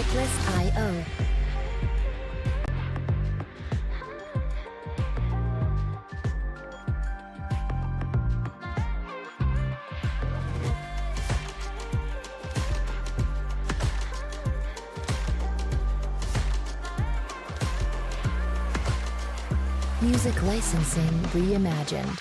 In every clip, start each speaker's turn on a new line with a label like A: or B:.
A: Artlist.io. Music licensing reimagined.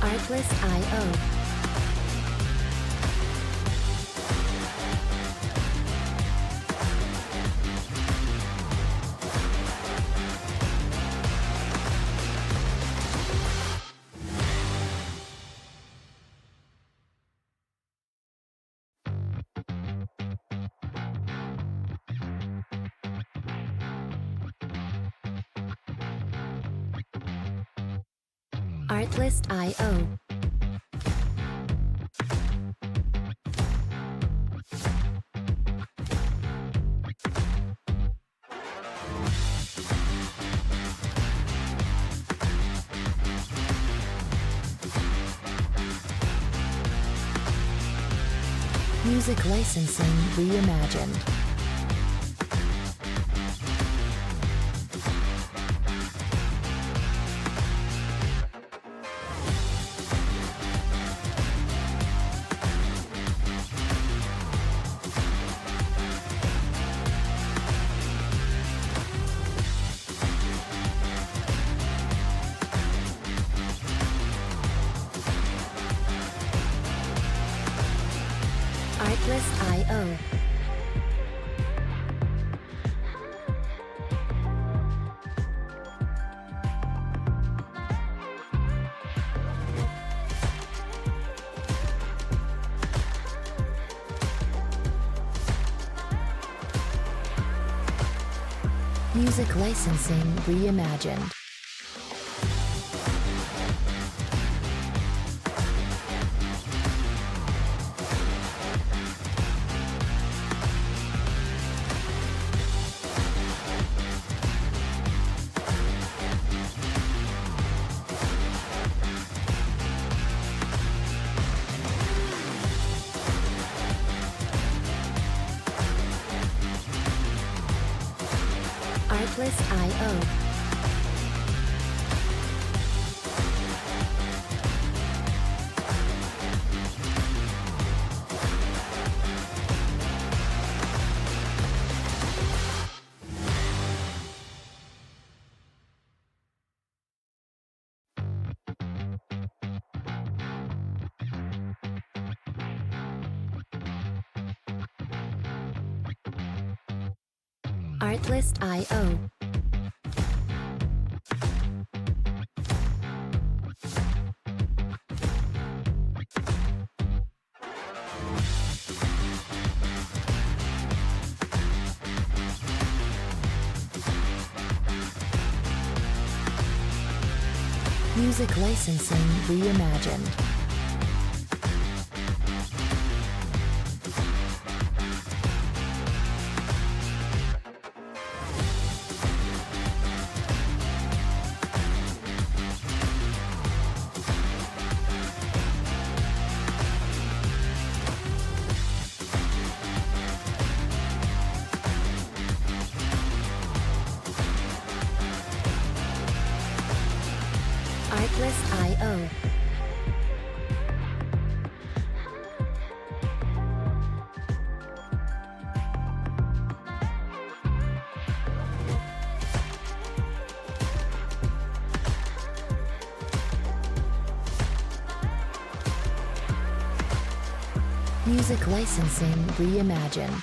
A: Artlist.io. Artlist.io. Music licensing reimagined. Artlist.io. Music licensing reimagined. Artlist.io. Artlist.io. Music licensing reimagined. Artlist.io. Music licensing reimagined.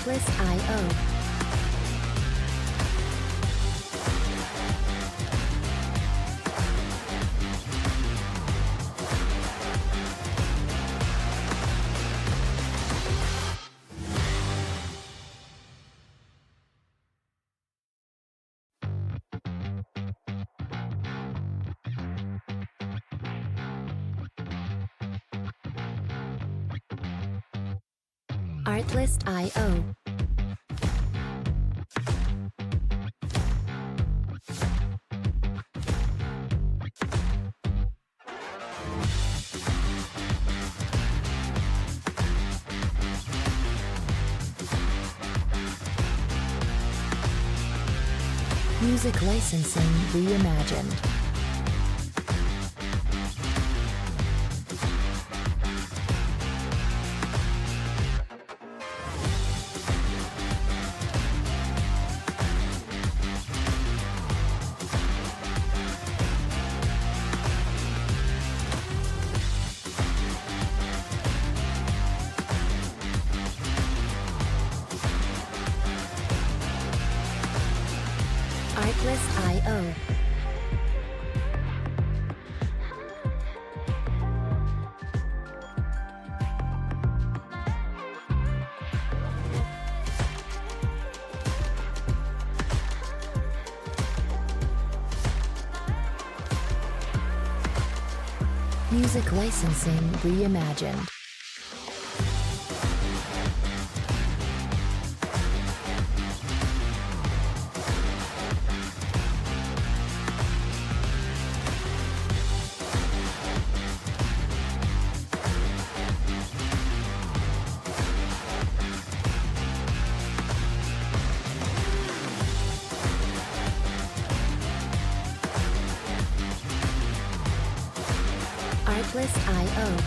A: Artlist.io. Artlist.io. Music licensing reimagined. Artlist.io. Music licensing reimagined. Artlist.io.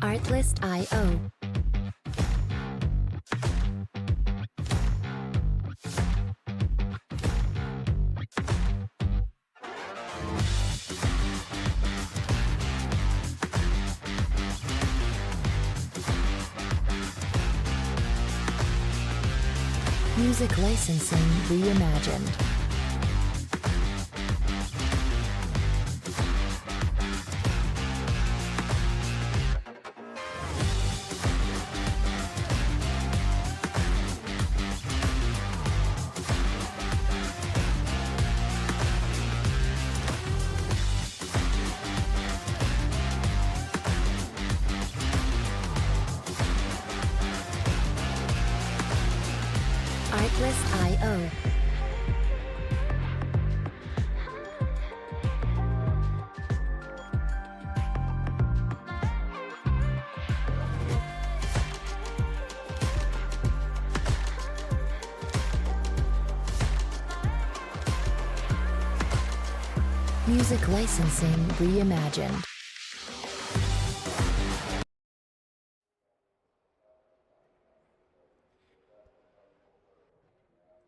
A: Artlist.io. Music licensing reimagined. Artlist.io. Music licensing reimagined.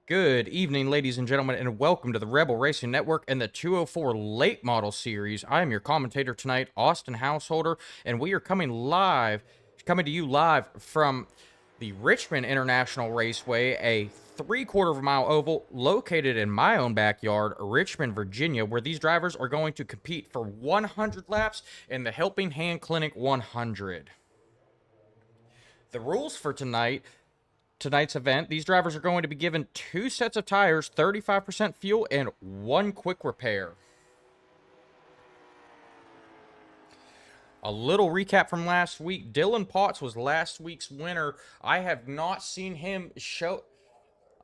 B: Good evening, ladies and gentlemen, and welcome to the Rebel Racing Network and the 204 Late Model Series. I am your commentator tonight, Austin Householder, and we are coming to you live from the Richmond International Raceway, a 3/4 of a mile oval located in my own backyard, Richmond, Virginia, where these drivers are going to compete for 100 laps in the Helping Hand Clinic 100. The rules for tonight's event, these drivers are going to be given 2 sets of tires, 35% fuel, and 1 quick repair. A little recap from last week. Dylan Potts was last week's winner. I have not seen him show...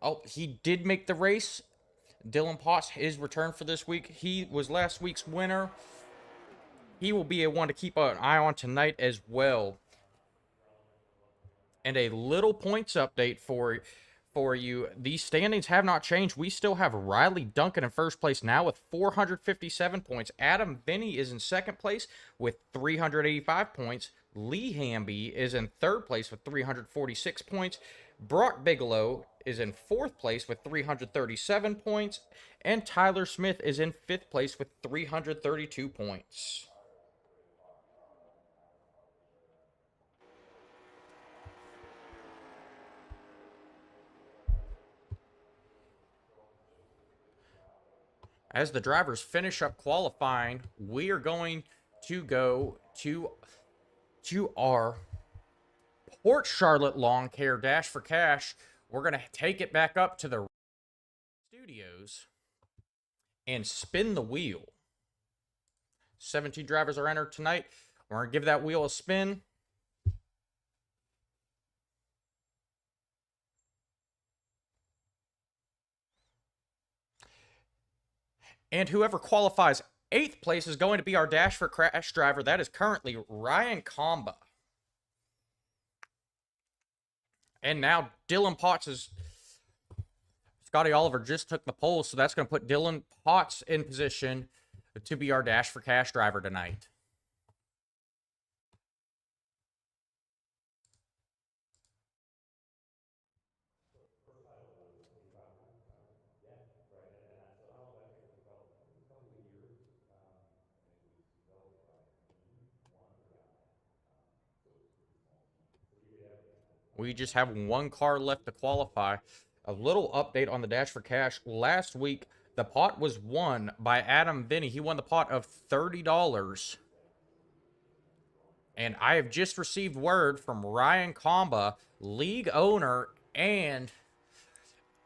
B: Oh, he did make the race. Dylan Potts, his return for this week. He was last week's winner. He will be a one to keep an eye on tonight as well. And a little points update for for you. These standings have not changed. We still have Riley Duncan in first place now with 457 points. Adam Binney is in second place with 385 points. Lee Hamby is in third place with 346 points. Brock Bigelow is in fourth place with 337 points. And Tyler Smith is in fifth place with 332 points. As the drivers finish up qualifying, we are going to go to our Port Charlotte Lawn Care Dash for Cash. We're going to take it back up to the studios and spin the wheel. 17 drivers are entered tonight. We're going to give that wheel a spin. And whoever qualifies 8th place is going to be our Dash for Crash driver. That is currently Ryan Comba. And now Dylan Potts is... Scotty Oliver just took the pole, so that's going to put Dylan Potts in position to be our Dash for Cash driver tonight. We just have one car left to qualify. A little update on the Dash for Cash. Last week, the pot was won by Adam Vinny. He won the pot of $30. And I have just received word from Ryan Comba, league owner and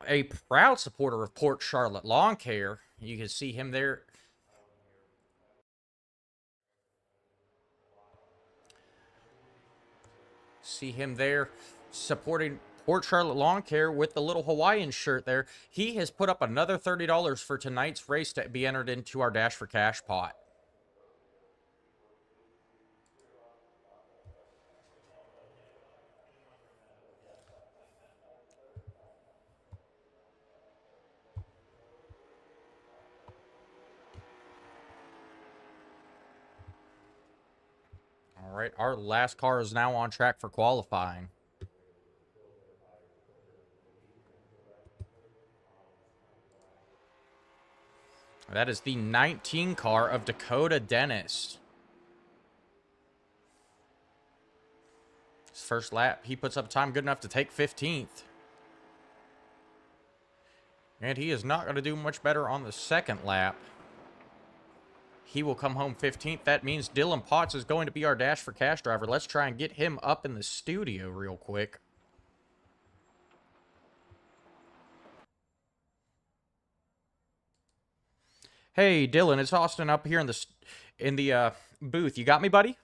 B: a proud supporter of Port Charlotte Lawn Care. You can see him there. See him there supporting Port Charlotte Lawn Care with the little Hawaiian shirt there. He has put up another $30 for tonight's race to be entered into our Dash for Cash pot. All right, our last car is now on track for qualifying. That is the 19 car of Dakota Dennis. His first lap, he puts up time good enough to take 15th. And he is not going to do much better on the second lap. He will come home 15th. That means Dylan Potts is going to be our Dash for Cash driver. Let's try and get him up in the studio real quick. Hey, Dylan, it's Austin up here in the booth. You got me, buddy?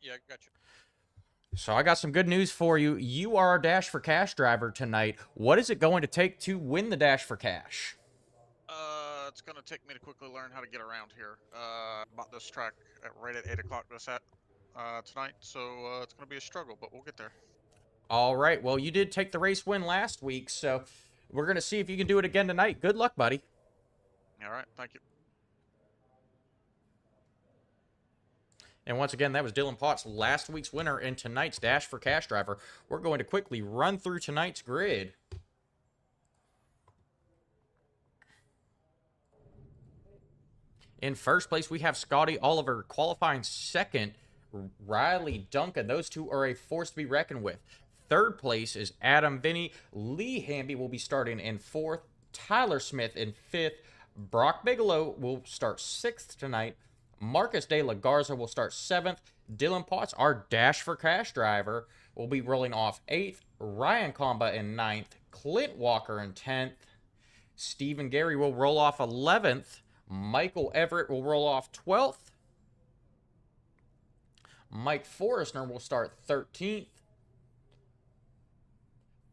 C: Yeah, I got you.
B: So I got some good news for you. You are our Dash for Cash driver tonight. What is it going to take to win the Dash for Cash?
C: It's gonna take me to quickly learn how to get around here. Bought this track right at 8 o'clock tonight, so it's gonna be a struggle, but we'll get there.
B: All right. Well, you did take the race win last week, so we're gonna see if you can do it again tonight. Good luck, buddy.
C: All right, thank you.
B: And once again, that was Dylan Potts, last week's winner and tonight's Dash for Cash driver. We're going to quickly run through tonight's grid. In first place, we have Scotty Oliver qualifying second. Riley Duncan. Those two are a force to be reckoned with. Third place is Adam Vinny. Lee Hamby will be starting in fourth. Tyler Smith in fifth. Brock Bigelow will start sixth tonight. Marcus De La Garza will start seventh. Dylan Potts, our Dash for Cash driver, will be rolling off eighth. Ryan Comba in ninth. Clint Walker in 10th. Stephen Gary will roll off 11th. Michael Everett will roll off 12th. Mike Forrestner will start 13th.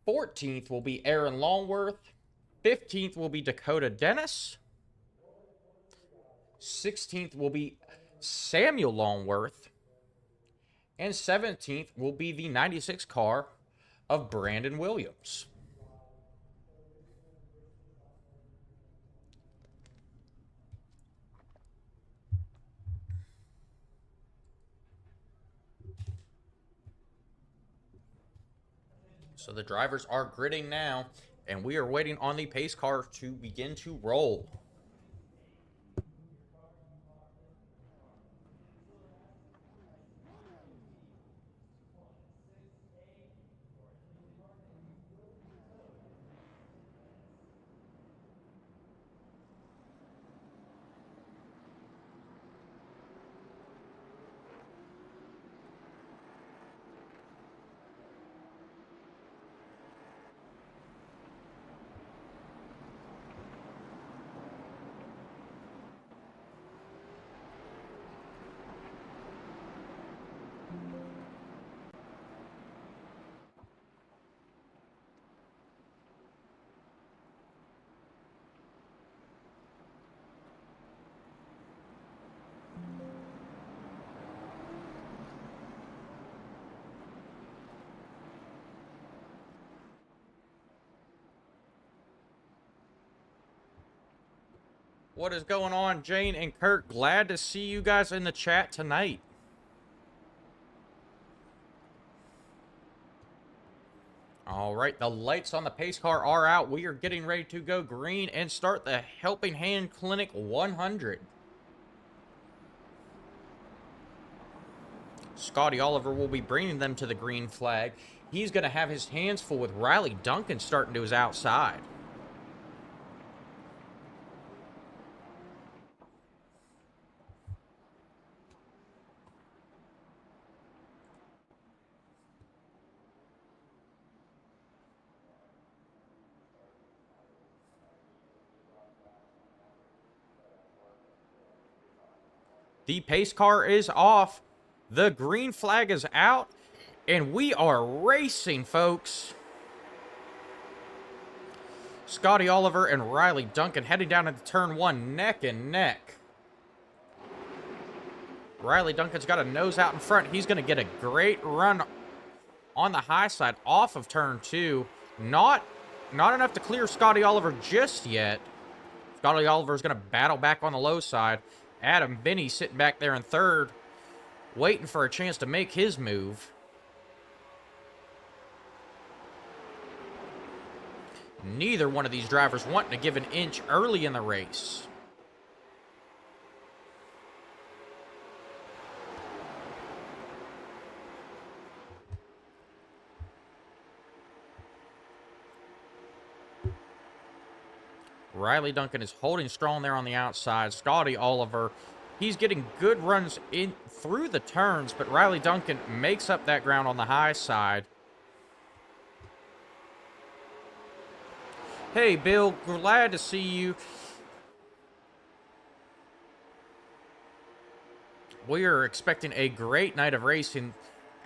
B: 14th will be Aaron Longworth. 15th will be Dakota Dennis. 16th will be Samuel Longworth. And 17th will be the 96 car of Brandon Williams. So the drivers are gridding now, and we are waiting on the pace car to begin to roll. What is going on, Jane and Kurt? Glad to see you guys in the chat tonight. All right, the lights on the pace car are out. We are getting ready to go green and start the Helping Hand Clinic 100. Scotty Oliver will be bringing them to the green flag. He's going to have his hands full with Riley Duncan starting to his outside. The pace car is off. The green flag is out. And we are racing, folks. Scotty Oliver and Riley Duncan heading down into turn 1, neck and neck. Riley Duncan's got a nose out in front. He's going to get a great run on the high side off of turn 2. Not enough to clear Scotty Oliver just yet. Scotty Oliver's going to battle back on the low side. Adam Binney sitting back there in third, waiting for a chance to make his move. Neither one of these drivers wanting to give an inch early in the race. Riley Duncan is holding strong there on the outside. Scotty Oliver, he's getting good runs in through the turns, but Riley Duncan makes up that ground on the high side. Hey, Bill, glad to see you. We are expecting a great night of racing.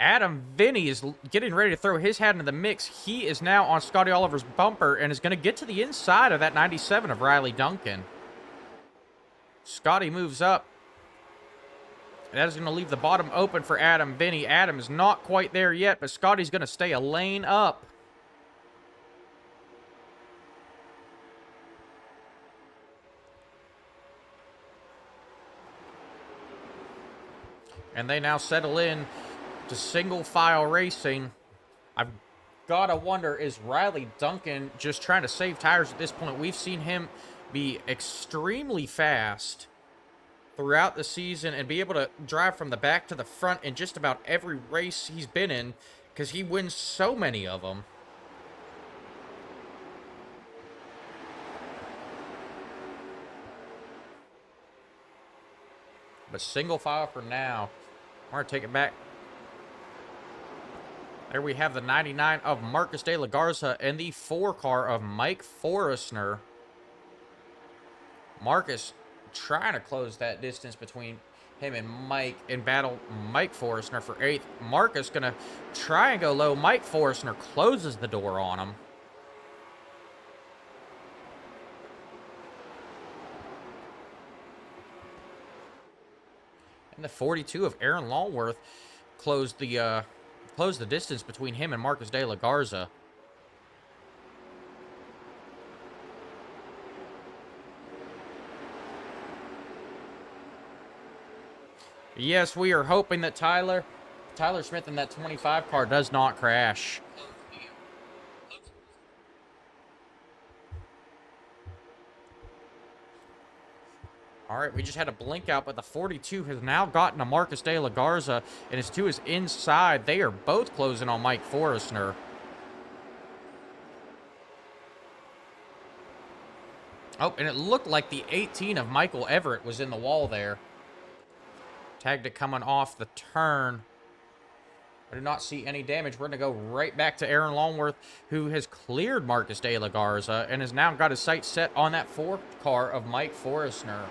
B: Adam Vinny is getting ready to throw his hat into the mix. He is now on Scotty Oliver's bumper and is going to get to the inside of that 97 of Riley Duncan. Scotty moves up. That is going to leave the bottom open for Adam Vinny. Adam is not quite there yet, but Scotty's going to stay a lane up. And they now settle in to single file racing. I've got to wonder, is Riley Duncan just trying to save tires at this point? We've seen him be extremely fast throughout the season and be able to drive from the back to the front in just about every race he's been in because he wins so many of them. But single file for now. I'm going to take it back. There we have the 99 of Marcus De La Garza and the 4 car of Mike Forrestner. Marcus trying to close that distance between him and Mike and battle Mike Forrestner for 8th. Marcus going to try and go low. Mike Forrestner closes the door on him. And the 42 of Aaron Longworth closed the distance between him and Marcus De La Garza. Yes, we are hoping that Tyler Smith in that 25 car does not crash. All right, we just had a blink out, but the 42 has now gotten to Marcus De La Garza, and his 2 is inside. They are both closing on Mike Forrestner. Oh, and it looked like the 18 of Michael Everett was in the wall there. Tagged it coming off the turn. I do not see any damage. We're going to go right back to Aaron Longworth, who has cleared Marcus De La Garza and has now got his sights set on that 4th car of Mike Forrestner.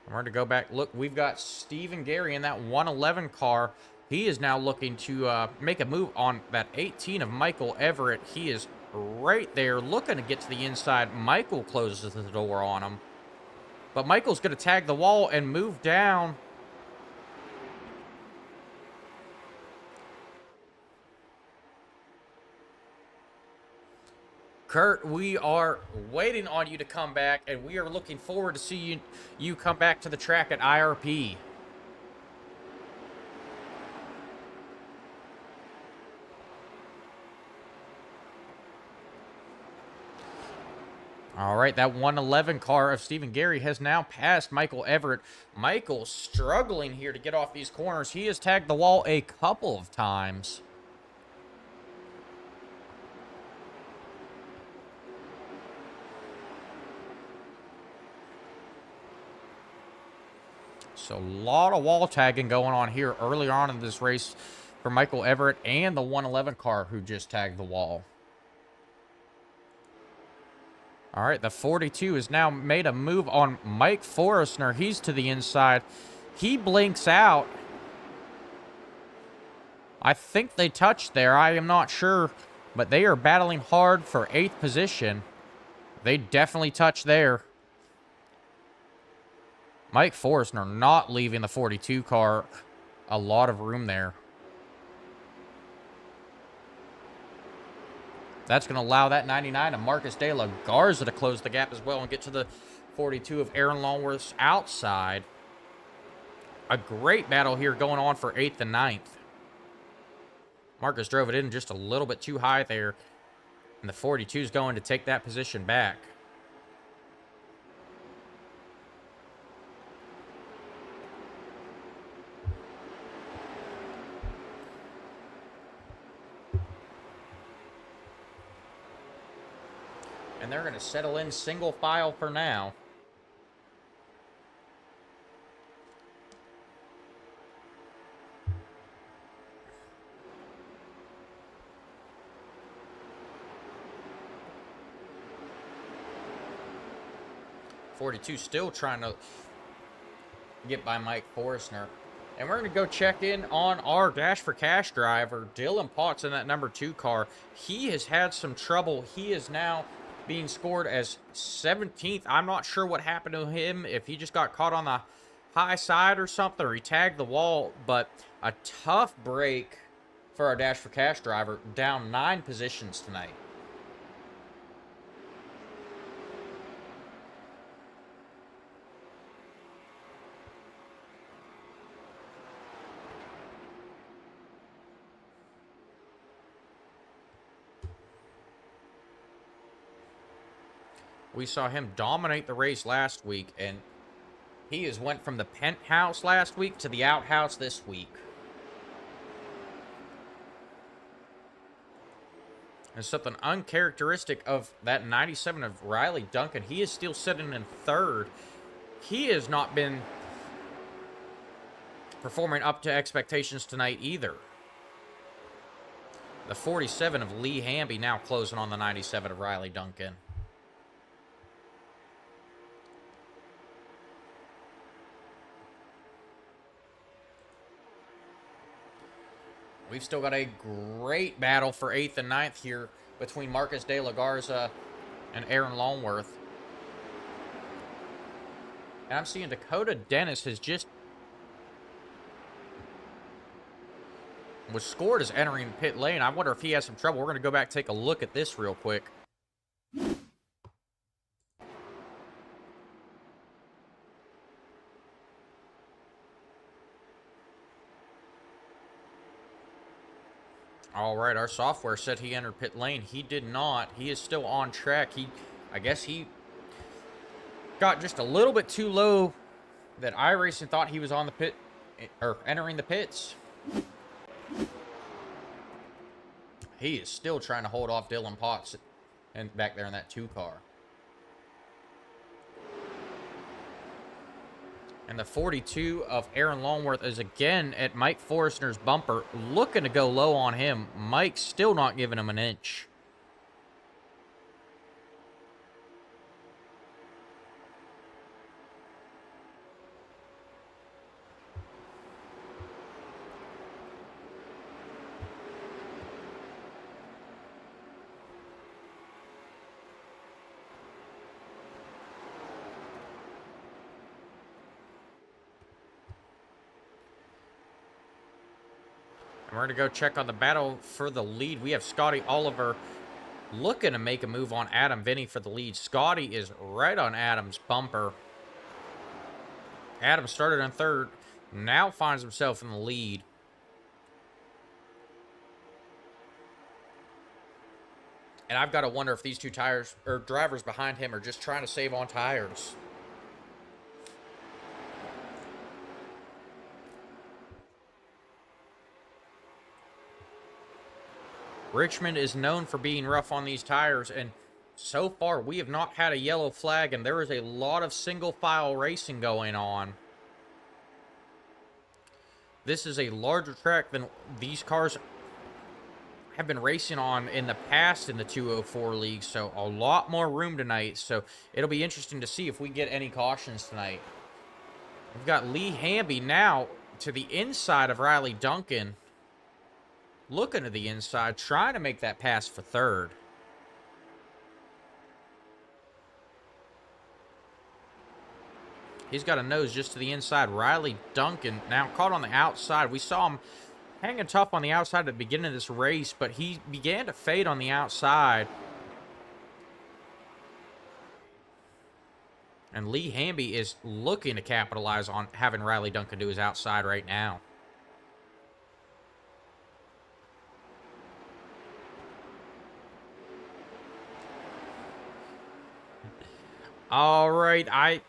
B: We're going to go back. Look, we've got Stephen Gary in that 111 car. He is now looking to make a move on that 18 of Michael Everett. He is right there looking to get to the inside. Michael closes the door on him. But Michael's going to tag the wall and move down. Kurt, we are waiting on you to come back, and we are looking forward to see you come back to the track at IRP. All right, that 111 car of Stephen Gary has now passed Michael Everett. Michael struggling here to get off these corners. He has tagged the wall a couple of times. So a lot of wall tagging going on here early on in this race for Michael Everett and the 111 car who just tagged the wall. All right, the 42 has now made a move on Mike Forrestner. He's to the inside. He blinks out. I think they touched there. I am not sure, but they are battling hard for 8th position. They definitely touched there. Mike Forrestner not leaving the 42 car a lot of room there. That's going to allow that 99 of Marcus De La Garza to close the gap as well and get to the 42 of Aaron Longworth's outside. A great battle here going on for 8th and 9th. Marcus drove it in just a little bit too high there, and the 42 is going to take that position back. And they're going to settle in single file for now. .42 still trying to get by Mike Forrestner. And we're going to go check in on our Dash for Cash driver, Dylan Potts, in that number 2 car. He has had some trouble. He is now being scored as 17th. I'm not sure what happened to him, if he just got caught on the high side or something, or he tagged the wall, but a tough break for our Dash for Cash driver, down 9 positions tonight. We saw him dominate the race last week, and he has went from the penthouse last week to the outhouse this week. And something uncharacteristic of that 97 of Riley Duncan. He is still sitting in 3rd. He has not been performing up to expectations tonight either. The 47 of Lee Hamby now closing on the 97 of Riley Duncan. We've still got a great battle for 8th and 9th here between Marcus De La Garza and Aaron Longworth. And I'm seeing Dakota Dennis has just was scored as entering pit lane. I wonder if he has some trouble. We're going to go back and take a look at this real quick. All right, our software said he entered pit lane. He did not. He is still on track. I guess he got just a little bit too low that iRacing thought he was on the pit, or entering the pits. He is still trying to hold off Dylan Potts and back there in that 2 car. And the 42 of Aaron Longworth is again at Mike Forrestner's bumper, looking to go low on him. Mike's still not giving him an inch. And we're going to go check on the battle for the lead. We have Scotty Oliver looking to make a move on Adam Vinny for the lead. Scotty is right on Adam's bumper. Adam started on 3rd, now finds himself in the lead. And I've got to wonder if these 2 tires or drivers behind him are just trying to save on tires. Richmond is known for being rough on these tires, and so far we have not had a yellow flag, and there is a lot of single file racing going on. This is a larger track than these cars have been racing on in the past in the 204 league, so a lot more room tonight. So it'll be interesting to see if we get any cautions tonight. We've got Lee Hamby now to the inside of Riley Duncan, looking to the inside, trying to make that pass for 3rd. He's got a nose just to the inside. Riley Duncan now caught on the outside. We saw him hanging tough on the outside at the beginning of this race, but he began to fade on the outside. And Lee Hamby is looking to capitalize on having Riley Duncan do his outside right now. All right, I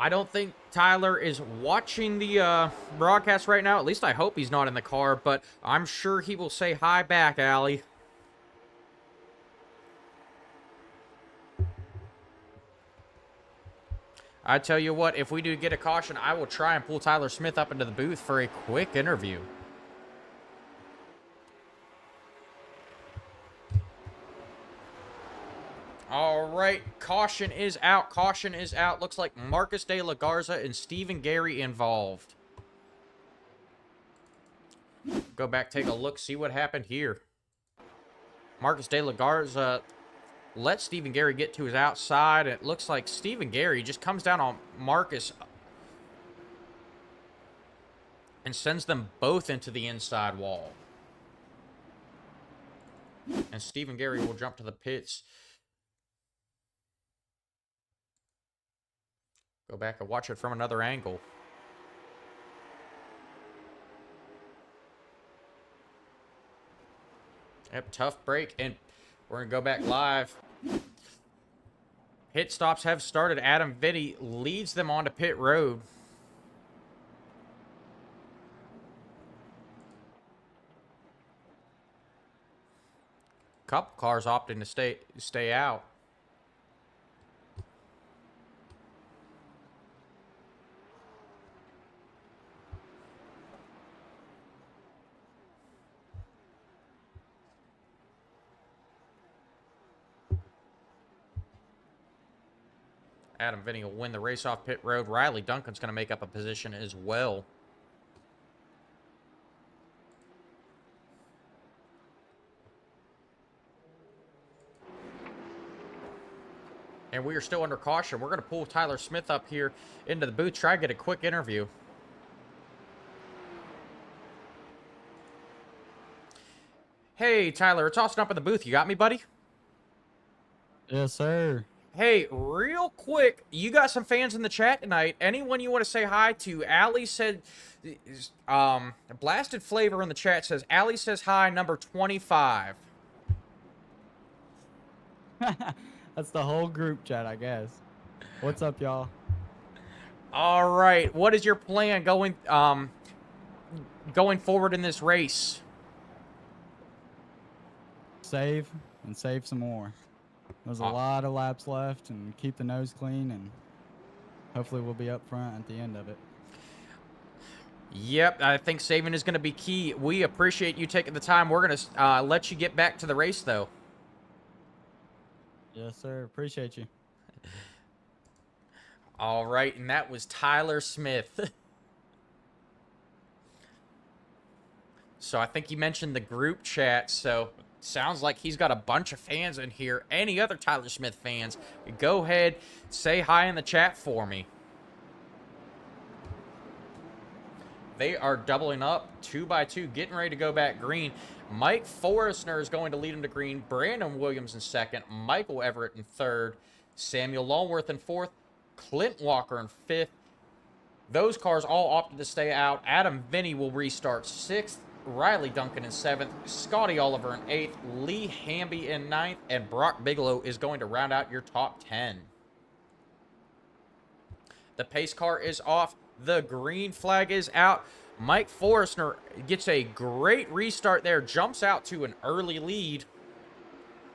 B: don't think Tyler is watching the broadcast right now. At least I hope he's not in the car, but I'm sure he will say hi back, Allie. I tell you what, if we do get a caution, I will try and pull Tyler Smith up into the booth for a quick interview. All right, caution is out. Caution is out. Looks like Marcus De La Garza and Stephen Gary involved. Go back, take a look, see what happened here. Marcus De La Garza let Stephen Gary get to his outside. It looks like Stephen Gary just comes down on Marcus and sends them both into the inside wall. And Stephen Gary will jump to the pits. Go back and watch it from another angle. Yep, tough break, and we're going to go back live. Pit stops have started. Adam Vinny leads them onto pit road. Couple cars opting to stay out. Adam Vinny will win the race off pit road. Riley Duncan's going to make up a position as well. And we are still under caution. We're going to pull Tyler Smith up here into the booth, try to get a quick interview. Hey, Tyler, it's Austin up in the booth. You got me, buddy?
D: Yes, sir.
B: Hey, real quick, you got some fans in the chat tonight. Anyone you want to say hi to? Allie said, Blasted Flavor in the chat says, Allie says hi, number 25.
D: That's the whole group chat, I guess. What's up, y'all?
B: All right, what is your plan going forward in this race?
D: Save and save some more. There's a
B: Ah.
D: lot of laps left, and keep the nose clean, and hopefully we'll be up front at the end of it.
B: Yep, I think saving is going to be key. We appreciate you taking the time. We're going to let you get back to the race, though.
D: Yes, sir. Appreciate you.
B: All right, and that was Tyler Smith. So I think you mentioned the group chat, so sounds like he's got a bunch of fans in here. Any other Tyler Smith fans, go ahead, say hi in the chat for me. They are doubling up 2 by 2, getting ready to go back green. Mike Forrestner is going to lead him to green. Brandon Williams in second. Michael Everett in third. Samuel Longworth in fourth. Clint Walker in fifth. Those cars all opted to stay out. Adam Vinny will restart sixth. Riley Duncan in seventh. Scotty Oliver in eighth. Lee Hamby in ninth. And Brock Bigelow is going to round out your top 10. The pace car is off. The green flag is out. Mike Forrestner gets a great restart there. Jumps out to an early lead.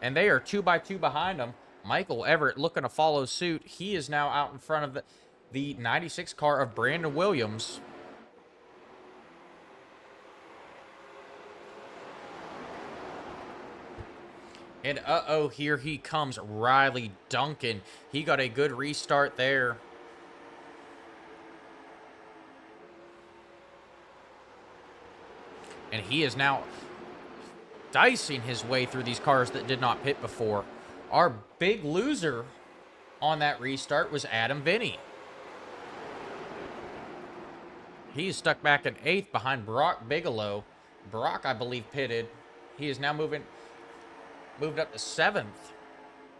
B: And they are 2 by 2 behind him. Michael Everett looking to follow suit. He is now out in front of the 96 car of Brandon Williams. And uh-oh, here he comes, Riley Duncan. He got a good restart there. And he is now dicing his way through these cars that did not pit before. Our big loser on that restart was Adam Vinny. He's stuck back in 8th behind Brock Bigelow. Brock, I believe, pitted. He is now moved up to 7th,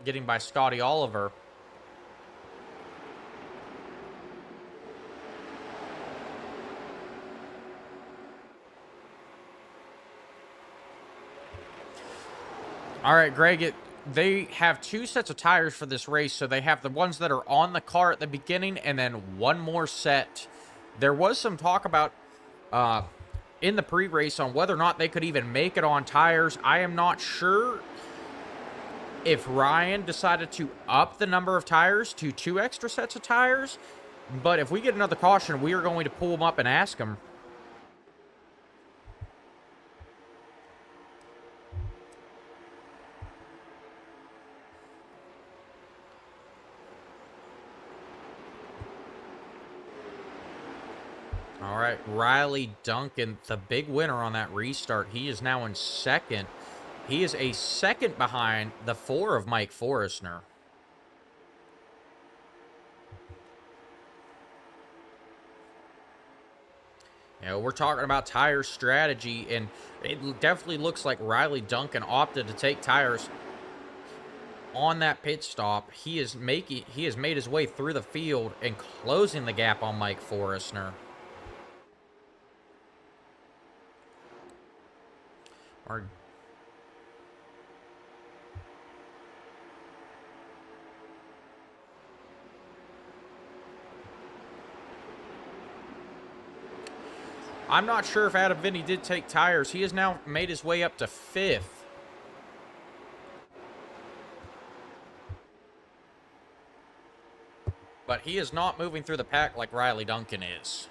B: getting by Scotty Oliver. All right, Greg, they have 2 sets of tires for this race, so they have the ones that are on the car at the beginning and then one more set. There was some talk about in the pre-race on whether or not they could even make it on tires. I am not sure if Ryan decided to up the number of tires to 2 extra sets of tires, but if we get another caution, we are going to pull them up and ask them. All right, Riley Duncan, the big winner on that restart. He is now in 2nd. He is a 2nd behind the 4 of Mike Forrestner. You know, we're talking about tire strategy, and it definitely looks like Riley Duncan opted to take tires on that pit stop. He has made his way through the field and closing the gap on Mike Forrestner. I'm not sure if Adam Vinny did take tires. He has now made his way up to 5th. But he is not moving through the pack like Riley Duncan is.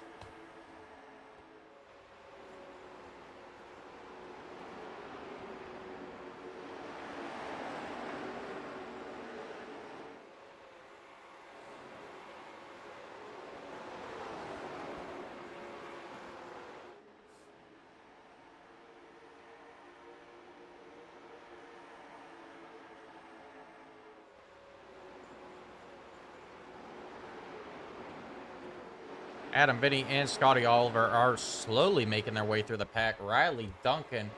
B: Adam Vinny and Scotty Oliver are slowly making their way through the pack. Riley Duncan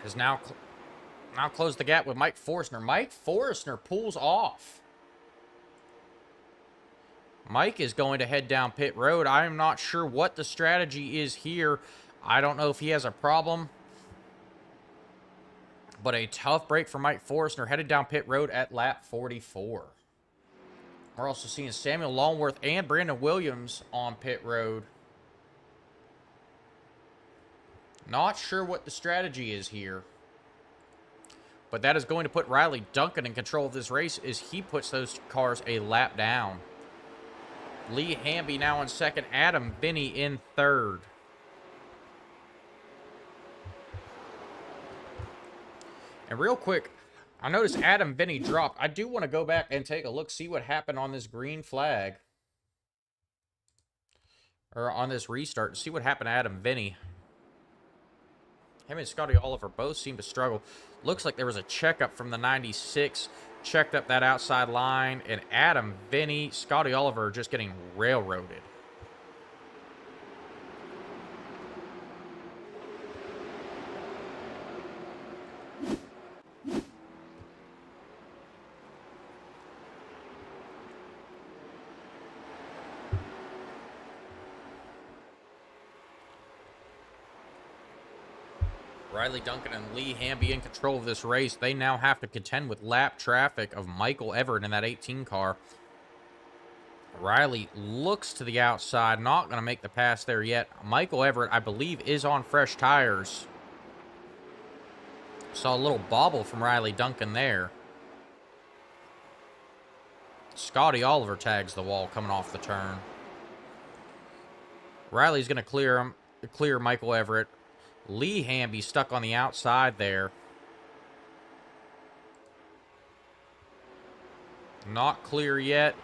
B: is now Now close the gap with Mike Forstner. Mike Forstner pulls off. Mike is going to head down pit road. I am not sure what the strategy is here. I don't know if he has a problem. But a tough break for Mike Forstner, headed down pit road at lap 44. We're also seeing Samuel Longworth and Brandon Williams on pit road. Not sure what the strategy is here. But that is going to put Riley Duncan in control of this race as he puts those cars a lap down. Lee Hamby now in second. Adam Binney in third. And real quick, I noticed Adam Binney dropped. I do want to go back and take a look, see what happened on this green flag. Or on this restart, see what happened to Adam Binney. Him and Scotty Oliver both seem to struggle. Looks like there was a checkup from the 96. Checked up that outside line. And Adam Binney, Scotty Oliver are just getting railroaded. Riley Duncan and Lee Hamby in control of this race. They now have to contend with lap traffic of Michael Everett in that 18 car. Riley looks to the outside, not going to make the pass there yet. Michael Everett, I believe, is on fresh tires. Saw a little bobble from Riley Duncan there. Scotty Oliver tags the wall coming off the turn. Riley's going to clear Michael Everett. Lee Hamby stuck on the outside there. Not clear yet.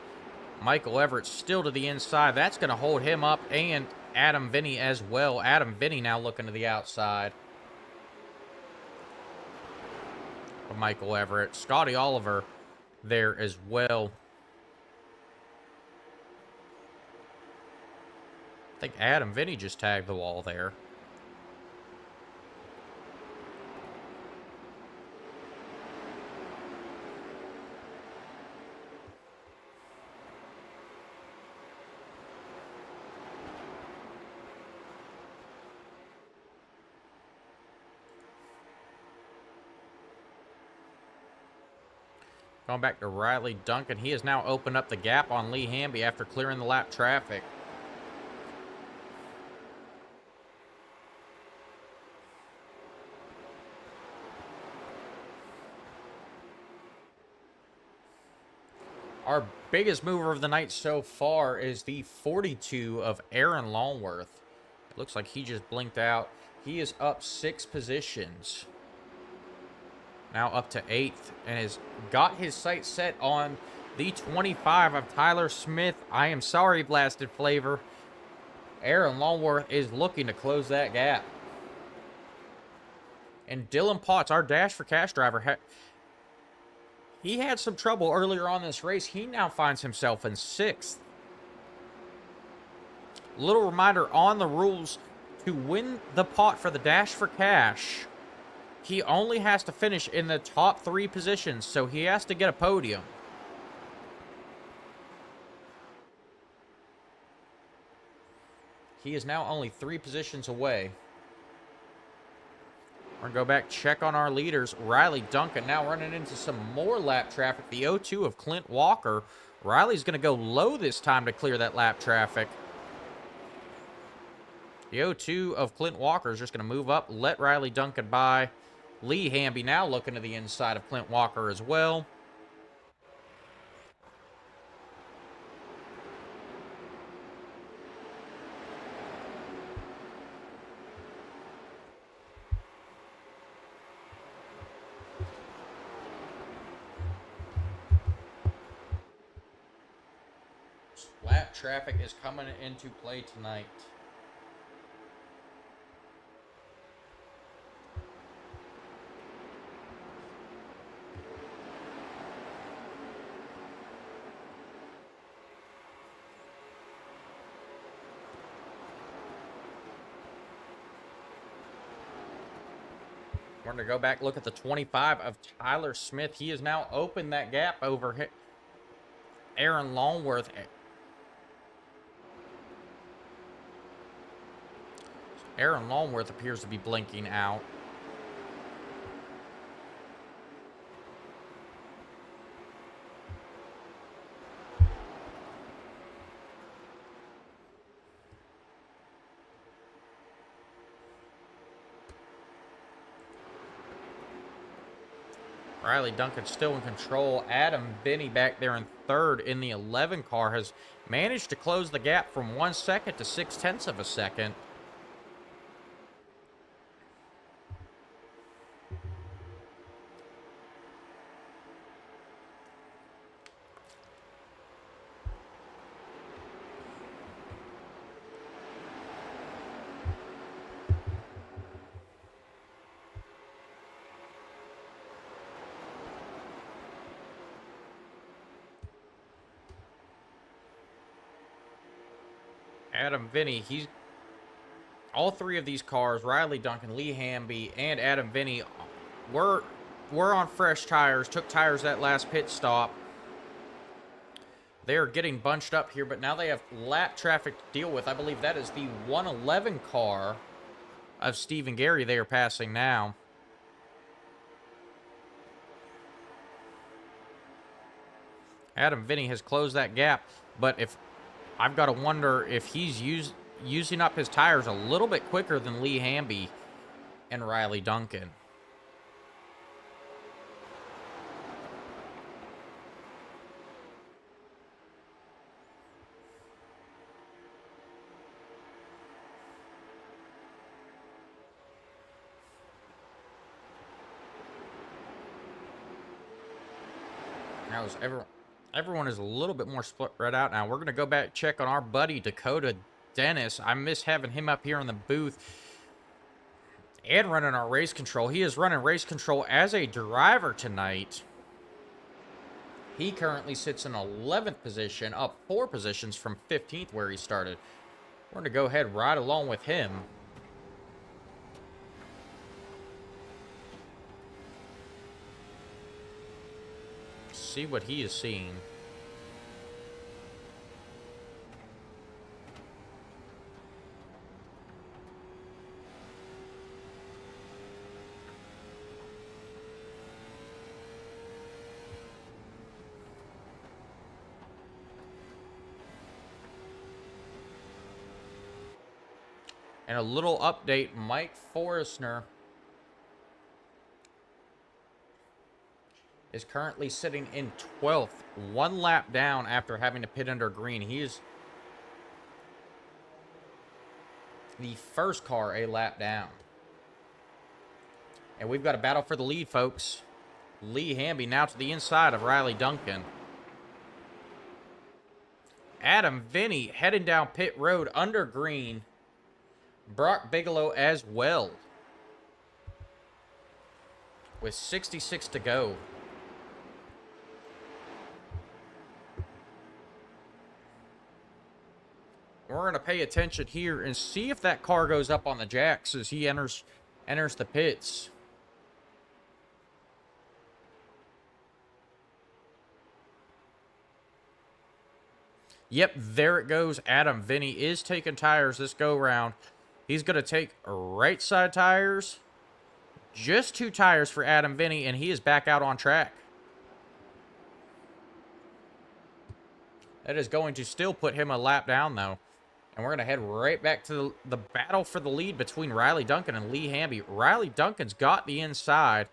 B: Michael Everett still to the inside. That's going to hold him up and Adam Binney as well. Adam Binney now looking to the outside of Michael Everett. Scotty Oliver there as well. I think Adam Binney just tagged the wall there. Going back to Riley Duncan. He has now opened up the gap on Lee Hamby after clearing the lap traffic. Our biggest mover of the night so far is the 42 of Aaron Longworth. It looks like he just blinked out. He is up 6 positions. Now up to 8th and has got his sights set on the 25 of Tyler Smith. I am sorry, Blasted Flavor. Aaron Longworth is looking to close that gap. And Dylan Potts, our Dash for Cash driver, he had some trouble earlier on this race. He now finds himself in 6th. Little reminder on the rules: to win the pot for the Dash for Cash, he only has to finish in the top 3 positions, so he has to get a podium. He is now only 3 positions away. We're going to go back, check on our leaders. Riley Duncan now running into some more lap traffic. The 0-2 of Clint Walker. Riley's going to go low this time to clear that lap traffic. The 0-2 of Clint Walker is just going to move up, let Riley Duncan by. Lee Hamby now looking to the inside of Clint Walker as well. Lap traffic is coming into play tonight. We're going to go back, look at the 25 of Tyler Smith. He has now opened that gap over Aaron Longworth. Aaron Longworth appears to be blinking out. Riley Duncan still in control. Adam Binney back there in third in the 11 car has managed to close the gap from 1 second to 0.6 of a second. Adam Vinny, all three of these cars, Riley Duncan, Lee Hamby, and Adam Vinny, were on fresh tires, took tires that last pit stop. They're getting bunched up here, but now they have lap traffic to deal with. I believe that is the 111 car of Stephen Gary they are passing now. Adam Vinny has closed that gap, but I've got to wonder if he's using up his tires a little bit quicker than Lee Hamby and Riley Duncan. Now is everyone is a little bit more spread out now. We're going to go back check on our buddy Dakota Dennis. I miss having him up here in the booth and running our race control. He is running race control as a driver tonight. He currently sits in 11th position, up 4 positions from 15th where he started. We're going to go ahead right along with him. See what he is seeing. And a little update, Mike Forrestner is currently sitting in 12th, 1 lap down after having to pit under green. He is the first car a lap down. And we've got a battle for the lead, folks. Lee Hamby now to the inside of Riley Duncan. Adam Vinny heading down pit road under green. Brock Bigelow as well, with 66 to go. We're going to pay attention here and see if that car goes up on the jacks as he enters the pits. Yep, there it goes. Adam Vinny is taking tires this go round. He's going to take right side tires. Just 2 tires for Adam Vinny, and he is back out on track. That is going to still put him a lap down, though. And we're going to head right back to the battle for the lead between Riley Duncan and Lee Hamby. Riley Duncan's got the inside.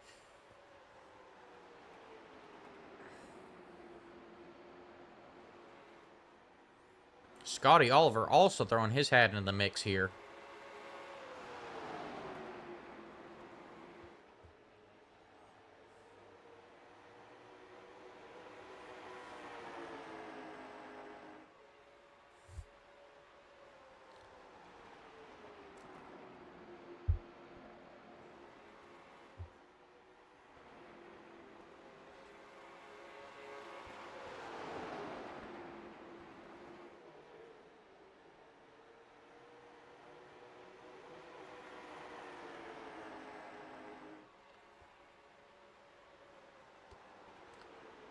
B: Scotty Oliver also throwing his hat into the mix here.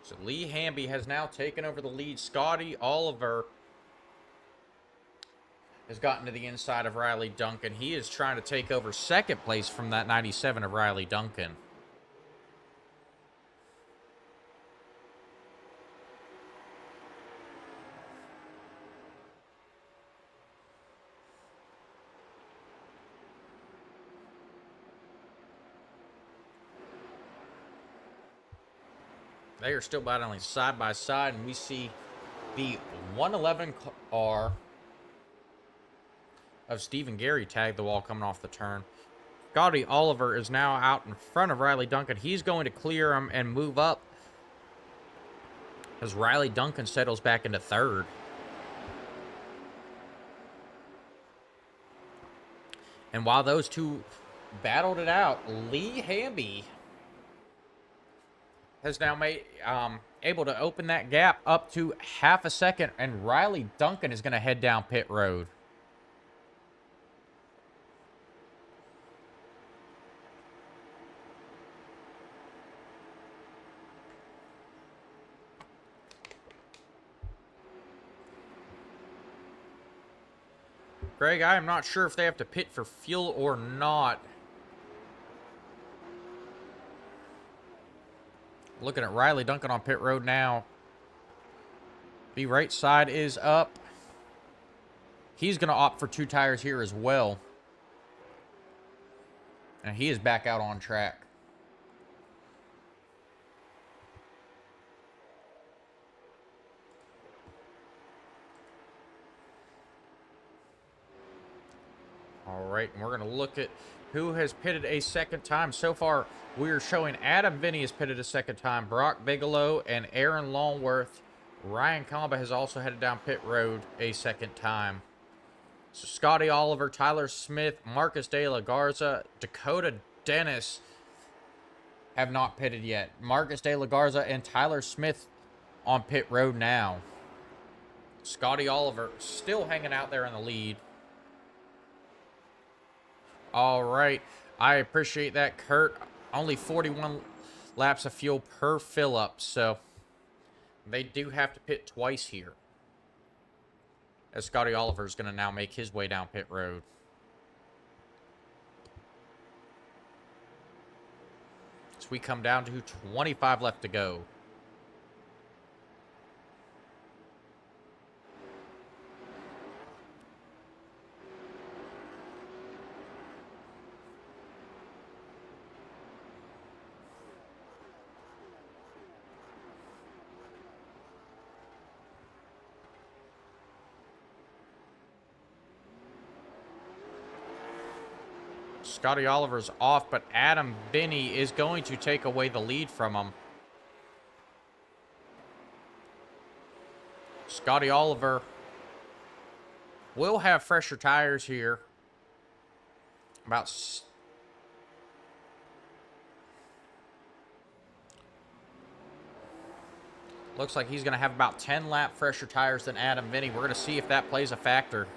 B: So Lee Hamby has now taken over the lead. Scotty Oliver has gotten to the inside of Riley Duncan. He is trying to take over second place from that 97 of Riley Duncan. They are still battling side by side, and we see the 111 car of Stephen Gary tag the wall coming off the turn. Scotty Oliver is now out in front of Riley Duncan. He's going to clear him and move up as Riley Duncan settles back into third. And while those two battled it out, Lee Hamby has now made able to open that gap up to half a second, and Riley Duncan is going to head down pit road. Greg, I am not sure if they have to pit for fuel or not. Looking at Riley Duncan on pit road now. The right side is up. He's going to opt for 2 tires here as well. And he is back out on track. All right, and we're going to look at who has pitted a second time. So far, we are showing Adam Vinny has pitted a second time, Brock Bigelow, and Aaron Longworth. Ryan Comba has also headed down pit road a second time. So Scotty Oliver, Tyler Smith, Marcus De La Garza, Dakota Dennis have not pitted yet. Marcus De La Garza and Tyler Smith on pit road now. Scotty Oliver still hanging out there in the lead. All right. I appreciate that, Kurt. Only 41 laps of fuel per fill-up, so they do have to pit twice here. As Scotty Oliver is going to now make his way down pit road. So we come down to 25 left to go. Scotty Oliver's off, but Adam Binney is going to take away the lead from him. Scotty Oliver will have fresher tires here. Looks like he's going to have about 10 lap fresher tires than Adam Binney. We're going to see if that plays a factor.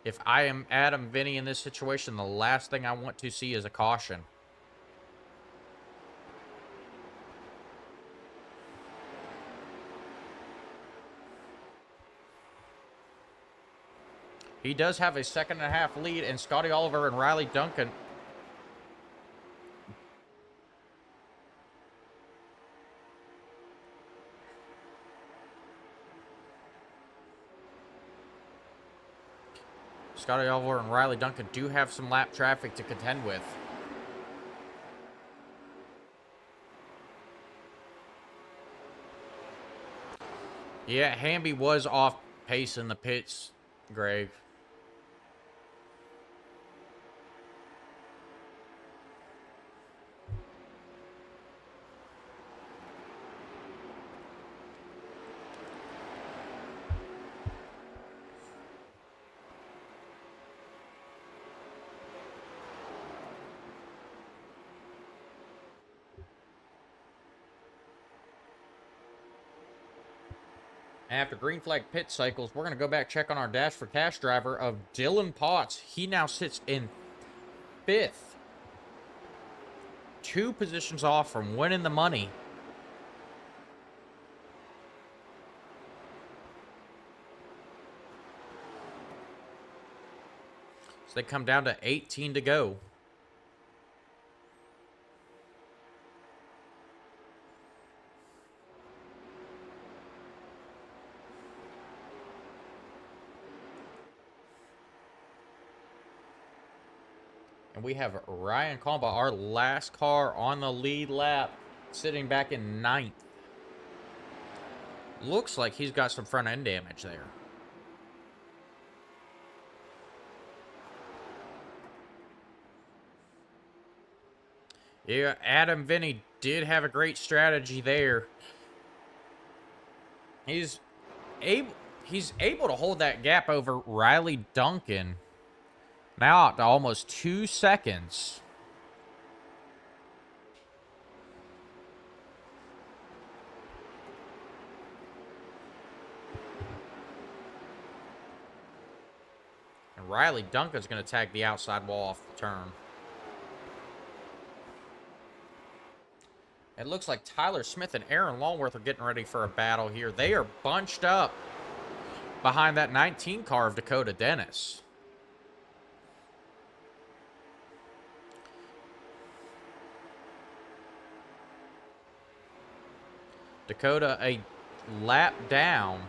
B: If I am Adam Vinny in this situation, the last thing I want to see is a caution. He does have a 2.5 lead, and Scotty Oliver and Riley Duncan Scotty Oliver and Riley Duncan do have some lap traffic to contend with. Yeah, Hamby was off pace in the pits, Greg. After green flag pit cycles, we're going to go back check on our Dash for Cash driver of Dylan Potts. He now sits in 5th. 2 positions off from winning the money. So they come down to 18 to go. And we have Ryan Comba, our last car on the lead lap, sitting back in 9th. Looks like he's got some front end damage there. Yeah, Adam Vinny did have a great strategy there. He's able to hold that gap over Riley Duncan. Now out to almost 2 seconds. And Riley Duncan's going to tag the outside wall off the turn. It looks like Tyler Smith and Aaron Longworth are getting ready for a battle here. They are bunched up behind that 19 car of Dakota Dennis. Dakota a lap down.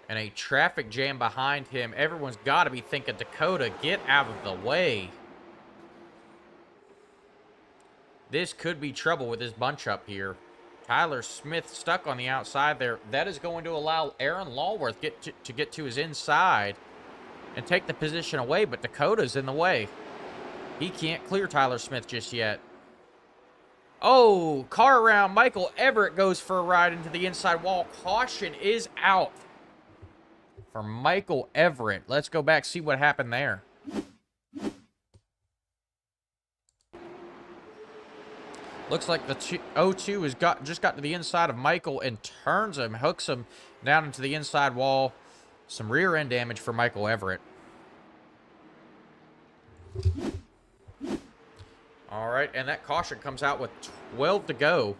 B: And a traffic jam behind him. Everyone's got to be thinking, Dakota, get out of the way. This could be trouble with this bunch up here. Tyler Smith stuck on the outside there. That is going to allow Aaron Longworth to get to his inside and take the position away, but Dakota's in the way. He can't clear Tyler Smith just yet. Oh, car around. Michael Everett goes for a ride into the inside wall. Caution is out for Michael Everett. Let's go back, see what happened there. Looks like the 0-2 has just got to the inside of Michael and turns him, hooks him down into the inside wall. Some rear end damage for Michael Everett. All right, and that caution comes out with 12 to go.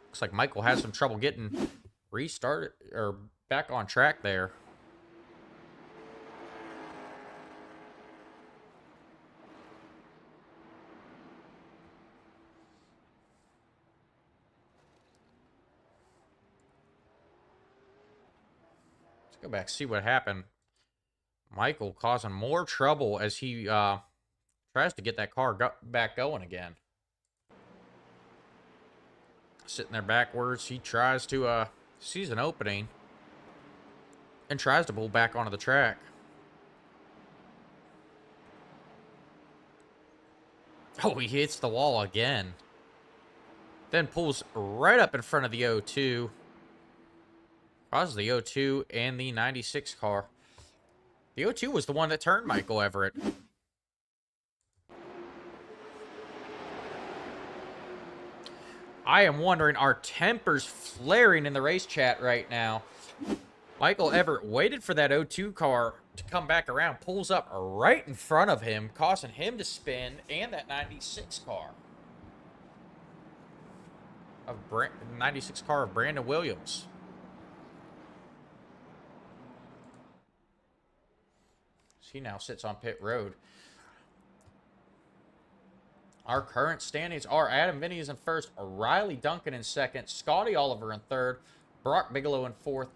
B: Looks like Michael has some trouble getting restarted or back on track there. Let's go back, see what happened. Michael causing more trouble as he tries to get that car back going again. Sitting there backwards, he tries to sees an opening and tries to pull back onto the track. Oh, he hits the wall again. Then pulls right up in front of the 0-2. Causes the 0-2 and the 96 car. The 0-2 was the one that turned Michael Everett. I am wondering, are tempers flaring in the race chat right now? Michael Everett waited for that 0-2 car to come back around, pulls up right in front of him, causing him to spin, and that 96 car. 96 car of Brandon Williams. He now sits on pit road. Our current standings are Adam Vinny is in first, Riley Duncan in second, Scotty Oliver in third, Brock Bigelow in fourth,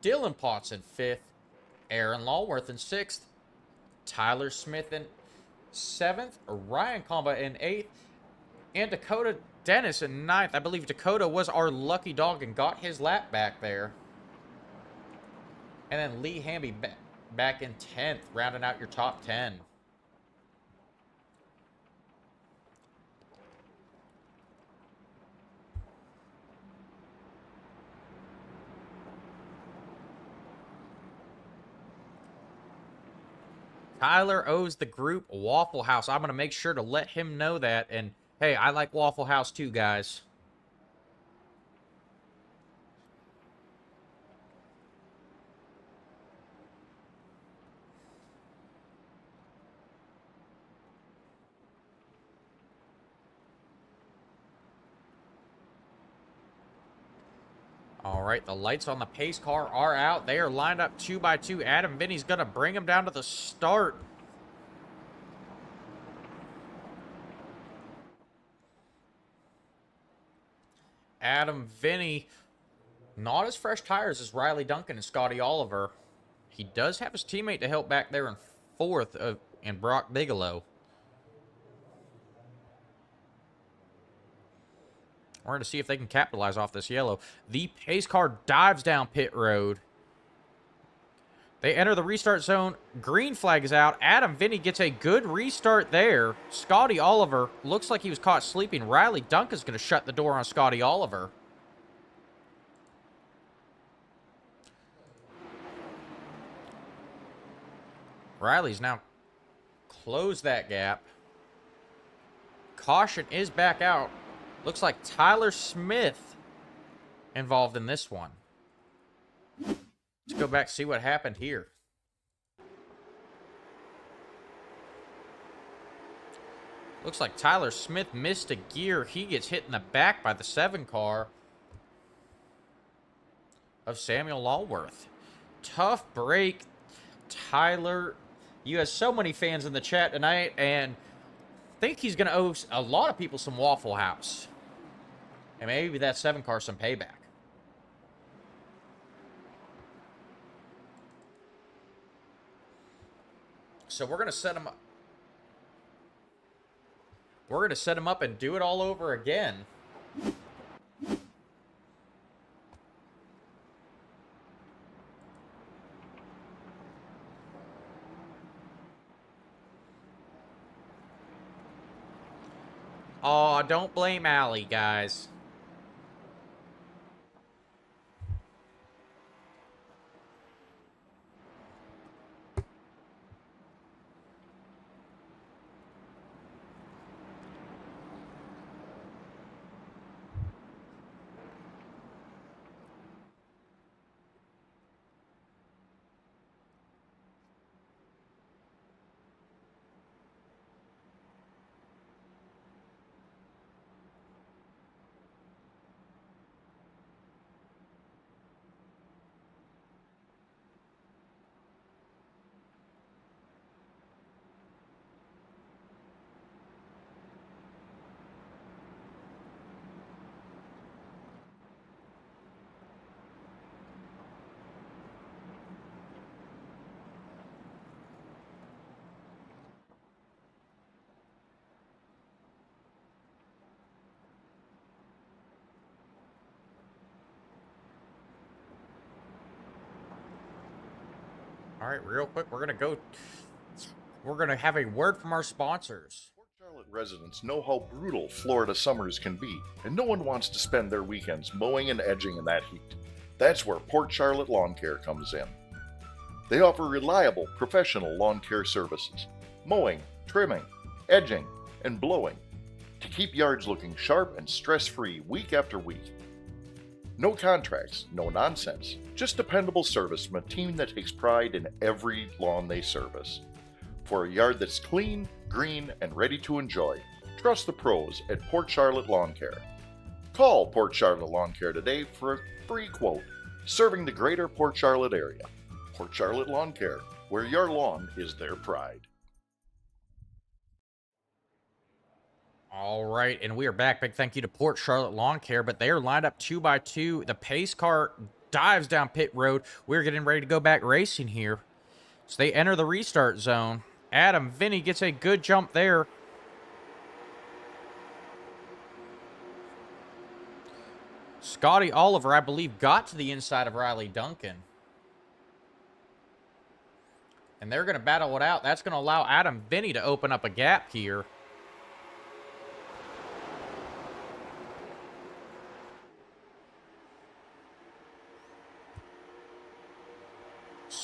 B: Dylan Potts in fifth, Aaron Longworth in sixth, Tyler Smith in seventh, Ryan Comba in eighth, and Dakota Dennis in ninth. I believe Dakota was our lucky dog and got his lap back there. And then Lee Hamby back in 10th, rounding out your top 10. Tyler owes the group a Waffle House. I'm going to make sure to let him know that. And, hey, I like Waffle House too, guys. All right, the lights on the pace car are out. They are lined up 2 by 2. Adam Vinny's going to bring them down to the start. Adam Vinny, not as fresh tires as Riley Duncan and Scotty Oliver. He does have his teammate to help back there in fourth in Brock Bigelow. We're going to see if they can capitalize off this yellow. The pace car dives down pit road. They enter the restart zone. Green flag is out. Adam Vinny gets a good restart there. Scotty Oliver looks like he was caught sleeping. Riley Duncan's going to shut the door on Scotty Oliver. Riley's now closed that gap. Caution is back out. Looks like Tyler Smith involved in this one. Let's go back and see what happened here. Looks like Tyler Smith missed a gear. He gets hit in the back by the 7 car of Samuel Allworth. Tough break. Tyler, you have so many fans in the chat tonight, and I think he's going to owe a lot of people some Waffle House. And maybe that 7 car some payback. So we're going to set him up. We're going to set him up and do it all over again. Aw, don't blame Allie, guys. All right, real quick, we're going to have a word from our sponsors.
E: Port Charlotte residents know how brutal Florida summers can be, and no one wants to spend their weekends mowing and edging in that heat. That's where Port Charlotte Lawn Care comes in. They offer reliable, professional lawn care services, mowing, trimming, edging, and blowing, to keep yards looking sharp and stress-free week after week. No contracts, no nonsense, just dependable service from a team that takes pride in every lawn they service. For a yard that's clean, green, and ready to enjoy, trust the pros at Port Charlotte Lawn Care. Call Port Charlotte Lawn Care today for a free quote, serving the greater Port Charlotte area. Port Charlotte Lawn Care, where your lawn is their pride.
B: All right, and we are back. Big thank you to Port Charlotte Lawn Care, but they are lined up 2 by 2. The pace car dives down pit road. We're getting ready to go back racing here. So they enter the restart zone. Adam Vinny gets a good jump there. Scotty Oliver, I believe, got to the inside of Riley Duncan. And they're going to battle it out. That's going to allow Adam Vinny to open up a gap here.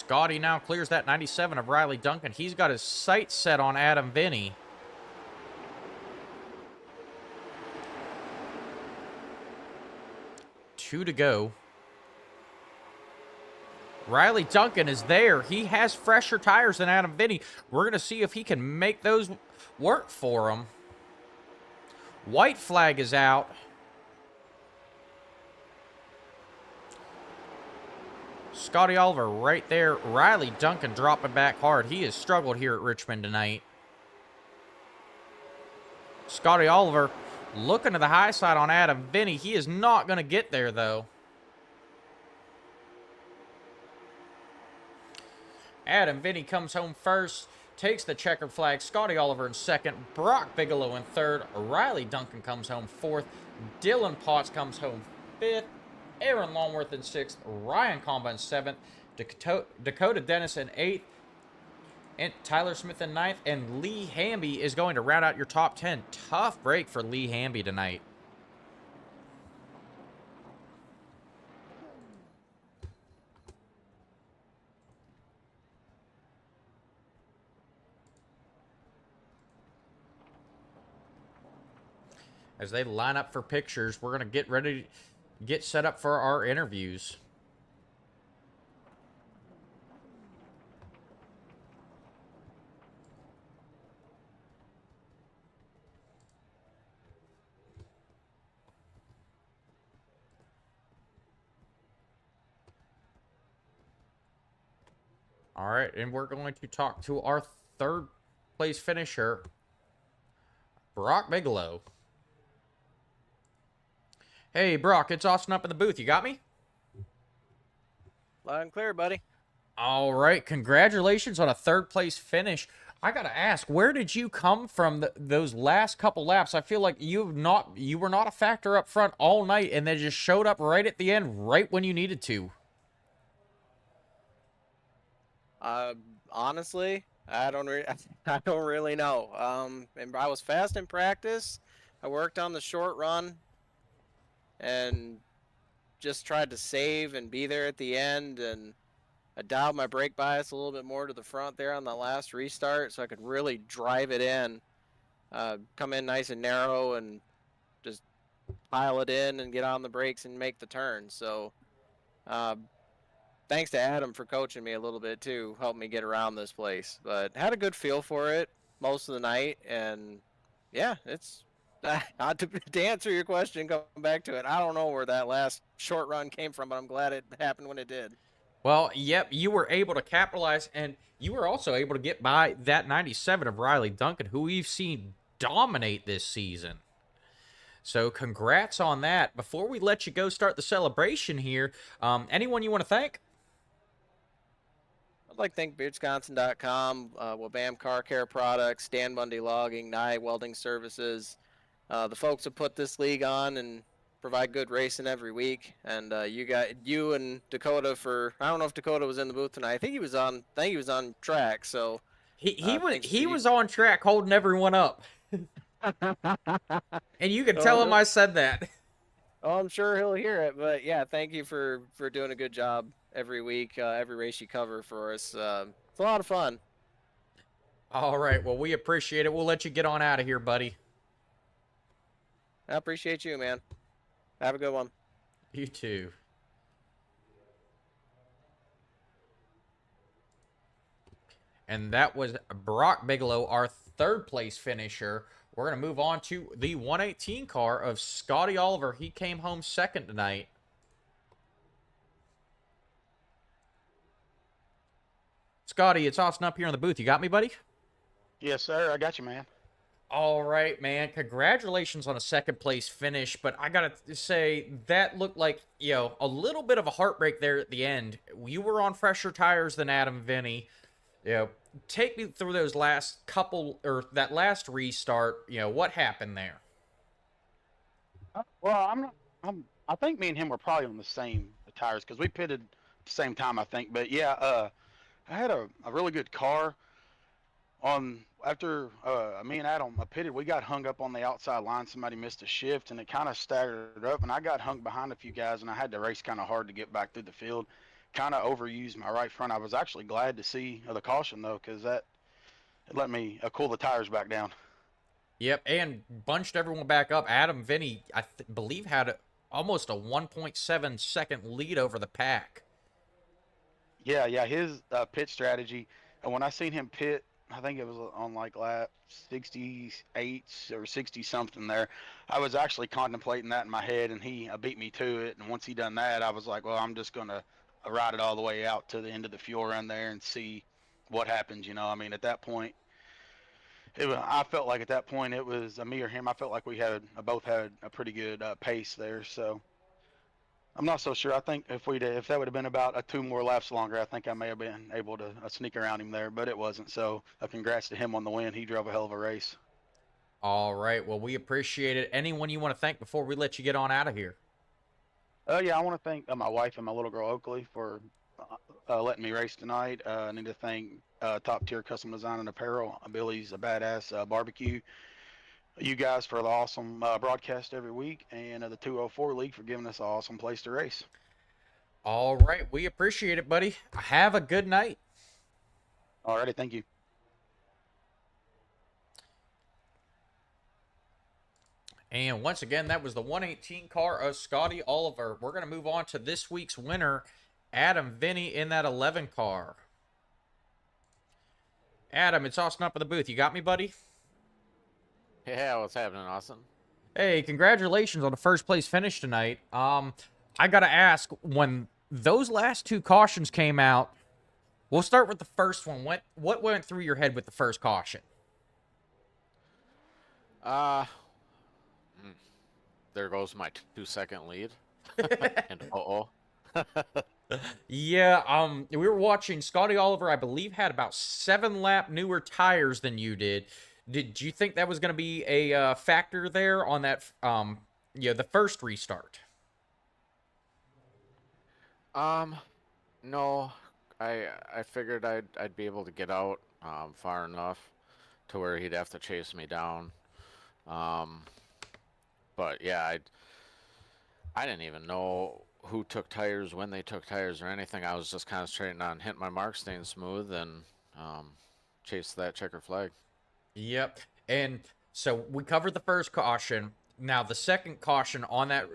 B: Scotty now clears that 97 of Riley Duncan. He's got his sights set on Adam Vinny. Two to go. Riley Duncan is there. He has fresher tires than Adam Vinny. We're going to see if he can make those work for him. White flag is out. Scotty Oliver right there. Riley Duncan dropping back hard. He has struggled here at Richmond tonight. Scotty Oliver looking to the high side on Adam Vinny. He is not going to get there, though. Adam Vinny comes home first, takes the checkered flag. Scotty Oliver in second. Brock Bigelow in third. Riley Duncan comes home fourth. Dylan Potts comes home fifth. Aaron Longworth in sixth. Ryan Comba in seventh. Dakota Dennis in eighth. And Tyler Smith in ninth. And Lee Hamby is going to round out your top 10. Tough break for Lee Hamby tonight. As they line up for pictures, we're going to get ready, get set up for our interviews. All right, and we're going to talk to our third place finisher, Brock Bigelow. Hey, Brock, it's Austin up in the booth. You got me?
F: Loud and clear, buddy.
B: All right, congratulations on a third place finish. I got to ask, where did you come from those last couple laps? I feel like you were not a factor up front all night and then just showed up right at the end, right when you needed to.
F: Honestly, I don't really know. And I was fast in practice. I worked on the short run and just tried to save and be there at the end, and I dialed my brake bias a little bit more to the front there on the last restart so I could really drive it in, come in nice and narrow and just pile it in and get on the brakes and make the turn. So thanks to Adam for coaching me a little bit too, helped me get around this place, but had a good feel for it most of the night. And yeah, it's to answer your question, come back to it, I don't know where that last short run came from, but I'm glad it happened when it did.
B: Well, yep, you were able to capitalize, and you were also able to get by that 97 of Riley Duncan, who we've seen dominate this season. So congrats on that. Before we let you go start the celebration here, anyone you want to thank?
F: I'd like to thank beardsconsin.com, Wabam Car Care Products, Dan Bundy Logging, Nye Welding Services, the folks that put this league on and provide good racing every week. And you and Dakota for, I don't know if Dakota was in the booth tonight. I think he was on track. So
B: he was on track holding everyone up. And you can tell him I said that.
F: Oh, I'm sure he'll hear it. But yeah, thank you for doing a good job every week, every race you cover for us. It's a lot of fun.
B: All right. Well, we appreciate it. We'll let you get on out of here, buddy.
F: I appreciate you, man. Have a good one.
B: You too. And that was Brock Bigelow, our third place finisher. We're going to move on to the 118 car of Scotty Oliver. He came home second tonight. Scotty, it's Austin up here in the booth. You got me, buddy?
G: Yes, sir. I got you, man.
B: All right, man. Congratulations on a second place finish, but I gotta say that looked like, a little bit of a heartbreak there at the end. You were on fresher tires than Adam Vinny. Take me through those last couple, or that last restart. What happened there?
G: Well, I think me and him were probably on the same tires because we pitted at the same time, I think. But yeah, I had a really good car. After me and Adam pitted, we got hung up on the outside line. Somebody missed a shift, and it kind of staggered up, and I got hung behind a few guys, and I had to race kind of hard to get back through the field. kind of overused my right front. I was actually glad to see the caution though, because that it let me cool the tires back down.
B: Yep, and bunched everyone back up. Adam Vinny, believe, had almost a 1.7 second lead over the pack.
G: Yeah, his pit strategy. And when I seen him pit, I think it was on like lap 68 or 60 something there. I was actually contemplating that in my head, and he beat me to it. And once he done that, I was like, well, I'm just gonna ride it all the way out to the end of the fuel run there and see what happens. I mean, at that point, I felt like at that point it was me or him. I felt like we had both had a pretty good pace there. So I'm not so sure. I think if that would have been about 2 more laps longer, I think I may have been able to sneak around him there, but it wasn't. So congrats to him on the win. He drove a hell of a race.
B: All right, well, we appreciate it. Anyone you want to thank before we let you get on out of here?
G: Yeah, I want to thank my wife and my little girl Oakley for letting me race tonight. I need to thank Top Tier Custom Design and Apparel, Billy's a Badass Barbecue, you guys for the awesome broadcast every week, and the 204 League for giving us an awesome place to race.
B: All right, we appreciate it, buddy. Have a good night.
G: Alrighty, thank you.
B: And once again, that was the 118 car of Scotty Oliver. We're going to move on to this week's winner, Adam Vinny, in that 11 car. Adam, it's Austin up in the booth. You got me, buddy?
H: Yeah, what's happening, Austin?
B: Hey, congratulations on the first place finish tonight. I got to ask, when those last 2 cautions came out, we'll start with the first one. What went through your head with the first caution?
H: There goes my 2-second lead. And
B: Yeah, we were watching Scotty Oliver, I believe, had about 7 lap newer tires than you did. Did you think that was going to be a factor there on that, the first restart?
H: No, I figured I'd be able to get out far enough to where he'd have to chase me down. But yeah, I didn't even know who took tires, when they took tires, or anything. I was just concentrating on hitting my mark, staying smooth, and chase that checker flag.
B: Yep. And so we covered the first caution. Now the second caution on that,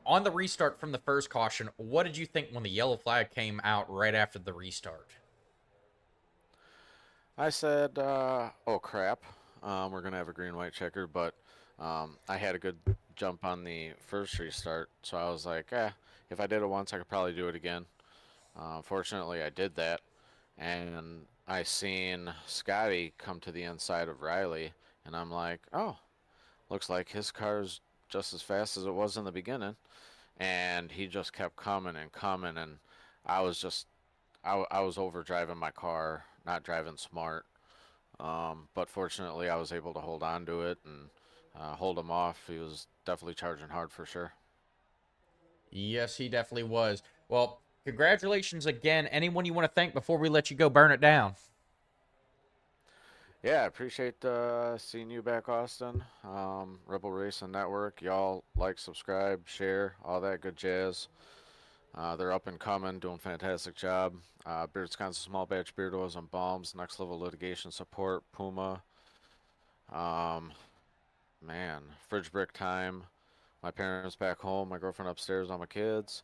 B: on the restart from the first caution, what did you think when the yellow flag came out right after the restart?
H: I said, oh crap, we're gonna have a green-white checker, but I had a good jump on the first restart, so I was like, if I did it once, I could probably do it again. Fortunately, I did that, and I seen Scotty come to the inside of Riley, and I'm like, oh, looks like his car's just as fast as it was in the beginning, and he just kept coming and coming, and I was overdriving my car, not driving smart, but fortunately I was able to hold on to it and hold him off. He was definitely charging hard for sure.
B: Yes, he definitely was. Well, congratulations again. Anyone you want to thank before we let you go burn it down?
H: Yeah, I appreciate seeing you back, Austin. Rebel Racing Network, y'all like, subscribe, share, all that good jazz. They're up and coming, doing a fantastic job. Wisconsin Small Batch Beard Oils and Balms, Next Level Litigation Support, Puma. Man, Fridge Brick Time. My parents back home, my girlfriend upstairs, all my kids.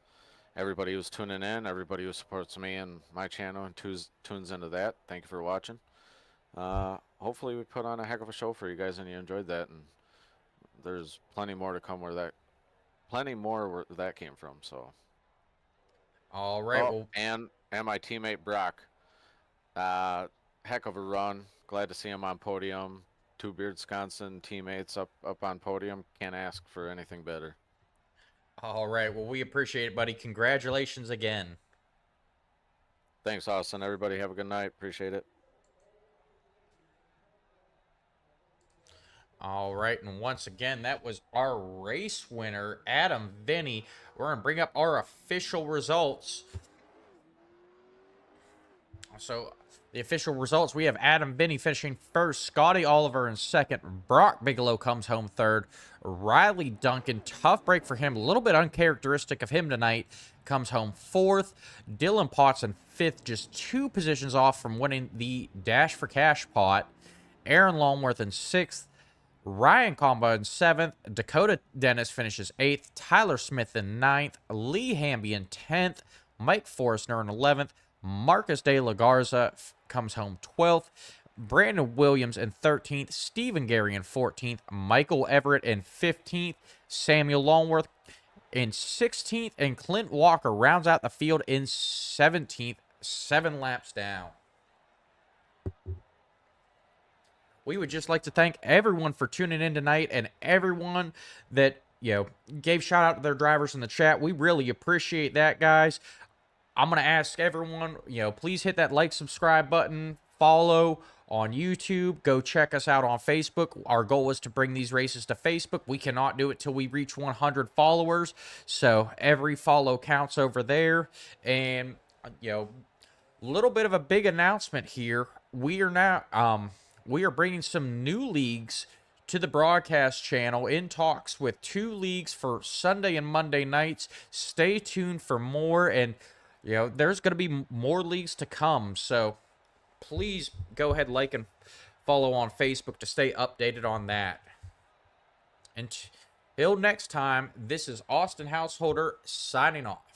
H: Everybody who's tuning in, everybody who supports me and my channel and tunes into that. Thank you for watching. Hopefully we put on a heck of a show for you guys and you enjoyed that, and there's plenty more to come where that came from. So
B: All right.
H: well, and my teammate Brock, heck of a run. Glad to see him on podium. 2 Wisconsin teammates up on podium. Can't ask for anything better.
B: All right. Well, we appreciate it, buddy. Congratulations again.
H: Thanks, Austin. Everybody have a good night. Appreciate it.
B: All right, and once again, that was our race winner, Adam Vinny. We're going to bring up our official results. So, The official results, we have Adam Binney finishing first, Scotty Oliver in second, Brock Bigelow comes home third, Riley Duncan, tough break for him, a little bit uncharacteristic of him tonight, comes home fourth, Dylan Potts in fifth, just 2 positions off from winning the Dash for Cash pot, Aaron Longworth in sixth, Ryan Comba in 7th, Dakota Dennis finishes 8th, Tyler Smith in 9th, Lee Hamby in 10th, Mike Forrestner in 11th, Marcus De La Garza comes home 12th, Brandon Williams in 13th, Stephen Gary in 14th, Michael Everett in 15th, Samuel Longworth in 16th, and Clint Walker rounds out the field in 17th, 7 laps down. We would just like to thank everyone for tuning in tonight and everyone that, gave shout out to their drivers in the chat. We really appreciate that, guys. I'm going to ask everyone, please hit that like, subscribe button, follow on YouTube. Go check us out on Facebook. Our goal is to bring these races to Facebook. We cannot do it till we reach 100 followers. So every follow counts over there. And, little bit of a big announcement here. We are now, we are bringing some new leagues to the broadcast channel, in talks with 2 leagues for Sunday and Monday nights. Stay tuned for more, and there's going to be more leagues to come, so please go ahead, like, and follow on Facebook to stay updated on that. Until next time, this is Austin Householder signing off.